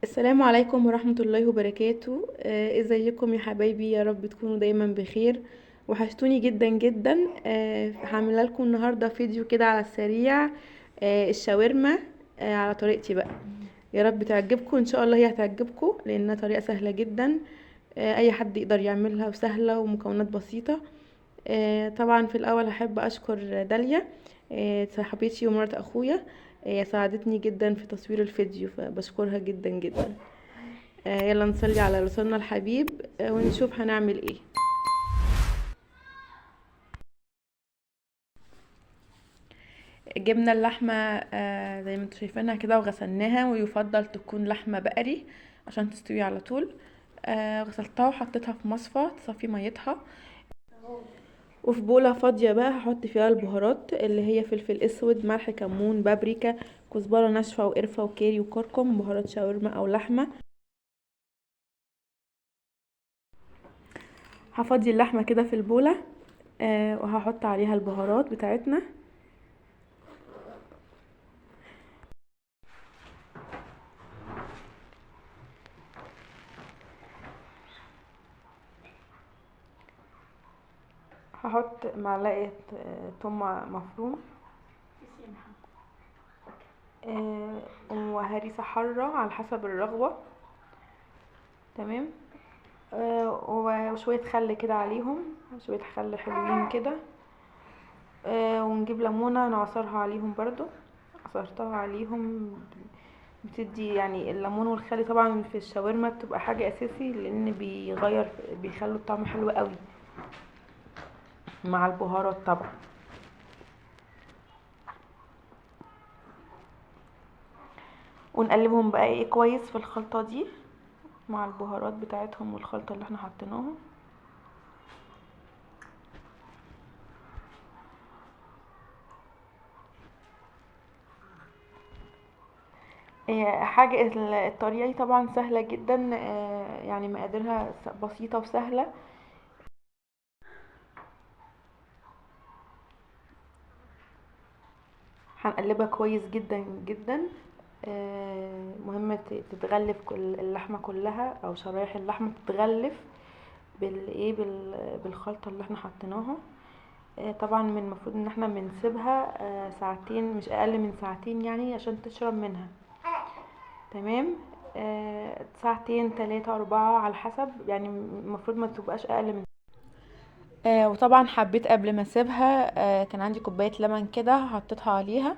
السلام عليكم ورحمة الله وبركاته. ازيكم يا حبايبي؟ يا رب تكونوا دايما بخير. وحشتوني جدا جدا. هعمل لكم النهاردة فيديو كده على السريع. الشاورما على طريقتي بقى. يا رب تعجبكم ان شاء الله، هي هتعجبكم لانها طريقة سهلة جدا. اي حد يقدر يعملها وسهلة ومكونات بسيطة. طبعا في الاول احب اشكر داليا، صاحبتي ومرات اخويا. ساعدتني جدا في تصوير الفيديو، فبشكرها جدا جدا. يلا نصلي على رسولنا الحبيب ونشوف هنعمل ايه. جبنا اللحمة زي ما انتوا شايفينها كده وغسلناها، ويفضل تكون لحمة بقري عشان تستوي على طول. غسلتها وحطيتها في مصفى تصفي ميتها. وفي بولة فاضية بقى هحط فيها البهارات اللي هي فلفل اسود، ملح، كمون، بابريكا، كزبرة ناشفة وقرفة وكاري وكركم، بهارات شاورما او لحمة. هفضي اللحمة كده في البولة. وهحط عليها البهارات بتاعتنا. هحط معلقة توم مفروم، وهريسة حارة على حسب الرغبة. تمام. وشوية خل كده عليهم، شوية خل حلوين كده. ونجيب ليمونة نعصرها عليهم برضو. عصرتها عليهم. بتدي يعني الليمون والخل طبعا في الشاورما بتبقى حاجة اساسي، لان بيخلوا الطعم حلو قوي مع البهارات طبعا. ونقلبهم بقى ايه كويس في الخلطة دي مع البهارات بتاعتهم والخلطة اللي احنا حطيناها. حاجة الطريقة دي طبعا سهلة جدا، يعني مقاديرها بسيطة وسهلة. هنقلبها كويس جدا جدا. مهم تتغلف كل اللحمة كلها او شرايح اللحمة تتغلف بالخلطة اللي احنا حطيناها. طبعا من المفروض ان احنا بنسيبها ساعتين، مش اقل من ساعتين يعني عشان تشرب منها. تمام. ساعتين 3 4 على حسب، يعني المفروض ما تبقاش اقل من. وطبعا حبيت قبل ما اسيبها، كان عندي كوبايه لبن كده حطيتها عليها،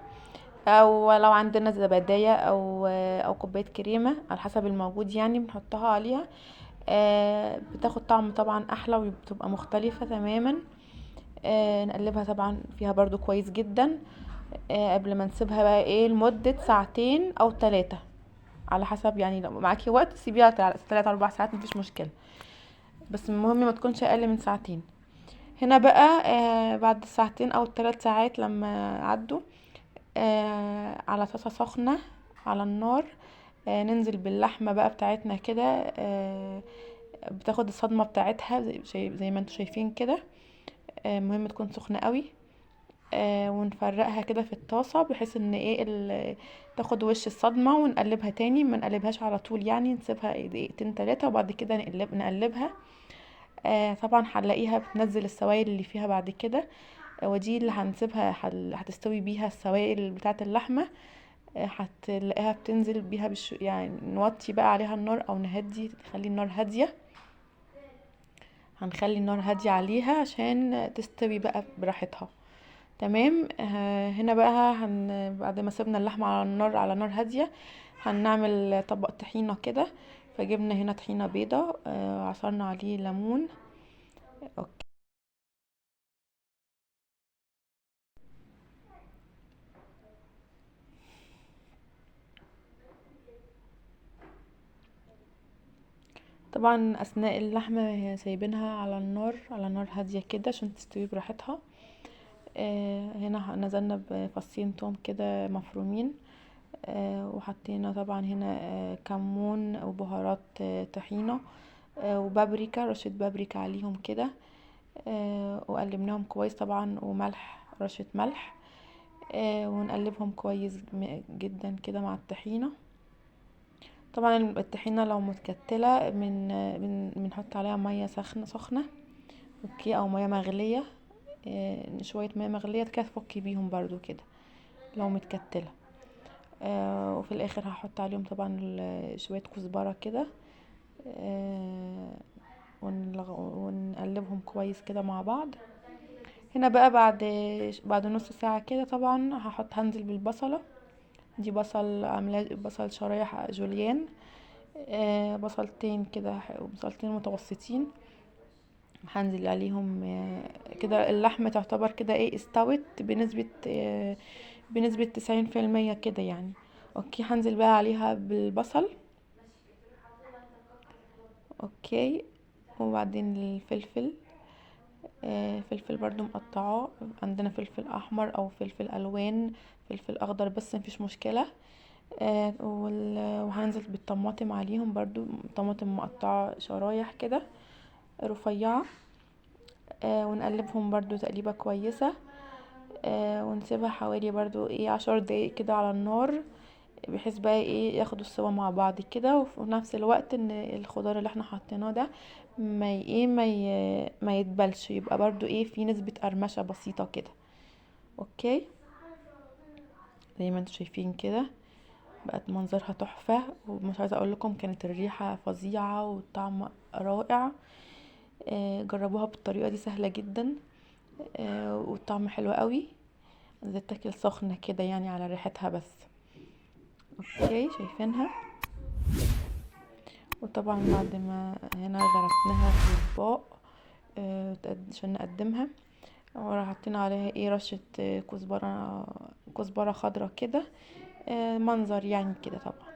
او لو عندنا زبادية او كوبايه كريمه على حسب الموجود يعني بنحطها عليها. بتاخد طعم طبعا احلى وبتبقى مختلفه تماما. نقلبها طبعا فيها برضو كويس جدا. قبل ما نسيبها بقى ايه لمده ساعتين او 3 على حسب، يعني لو معاكي وقت سيبيها 3 4 ساعات مفيش مشكله، بس المهم ما تكونش اقل من ساعتين. هنا بقى بعد ساعتين او 3 ساعات لما عدوا، على طاسة سخنة على النار، ننزل باللحمة بقى بتاعتنا كده. بتاخد الصدمة بتاعتها زي ما انتوا شايفين كده. مهم تكون سخنة قوي. ونفرقها كده في الطاسة بحيث ان ايه تاخد وش الصدمة، ونقلبها تاني، ما نقلبهاش على طول يعني، نسيبها دقيقتين 3 وبعد كده نقلبها. طبعا هنلاقيها بتنزل السوائل اللي فيها بعد كده. ودي اللي هنسيبها هتستوي بيها السوائل بتاعة اللحمة. هتلاقيها بتنزل بيها يعني نوطي بقى عليها النار او نهدي، نخلي النار هادية. هنخلي النار هادية عليها عشان تستوي بقى براحتها. تمام. هنا بقى بعد ما سيبنا اللحمة على النار على نار هادية، هنعمل طبق طحينة كده. فجبنا هنا طحينة بيضة، عصرنا عليه ليمون. اوكي. طبعا اثناء اللحمة هي سايبينها على النار على نار هادية كده عشان تستوي براحتها. هنا نزلنا بفصين توم كده مفرومين. وحطينا طبعا هنا كمون وبهارات طحينة، وبابريكا، رشة بابريكا عليهم كده. وقلبناهم كويس طبعا، وملح، رشة ملح. ونقلبهم كويس جدا كده مع الطحينة. طبعا الطحينه لو متكتله بنحط عليها ميه سخنه. اوكي، او ميه مغليه. شويه ميه مغليه كده تفكي بيهم برضو كده لو متكتله. وفي الاخر هحط عليهم طبعا شويه كزبره كده. ونقلبهم كويس كده مع بعض. هنا بقى بعد نص ساعة كده طبعا هنزل بالبصلة. دي بصل عاملاه بصل شرايح جوليان. بصلتين كده، بصلتين متوسطين. هنزل عليهم كده اللحمة تعتبر كده استوت بنسبة 90% كده يعني. اوكي، هنزل بقى عليها بالبصل. اوكي، وبعدين الفلفل. فلفل برضو مقطعاه، عندنا فلفل احمر او فلفل الوان، فلفل اخضر بس مفيش مشكلة. وهنزل بالطماطم عليهم برضو، طماطم مقطعة شرايح كده رفيعة. ونقلبهم برضو تقليبة كويسة. ونسيبها حوالي برضو 10 دقايق كده على النار، بحيث بقى ياخدوا السوا مع بعض كده. وفي نفس الوقت ان الخضار اللي احنا حطيناه ده ما يتبلش، يبقى برضو في نسبة قرمشة بسيطة كده. اوكي، زي ما انتوا شايفين كده بقت منظرها تحفة. ومش عايزة اقول لكم كانت الريحة فظيعة والطعم رائع. جربوها بالطريقة دي، سهلة جدا. والطعم حلو قوي، زي تاكل سخنة كده يعني على ريحتها بس. اوكي، شايفينها. وطبعا بعد ما هنا غرفناها في اطباق عشان نقدمها، وراح حطينا عليها رشة كزبرة خضرة كده. منظر يعني كده طبعا.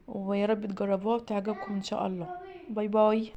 ويا رب تجربوها وتعجبكم ان شاء الله. باي باي.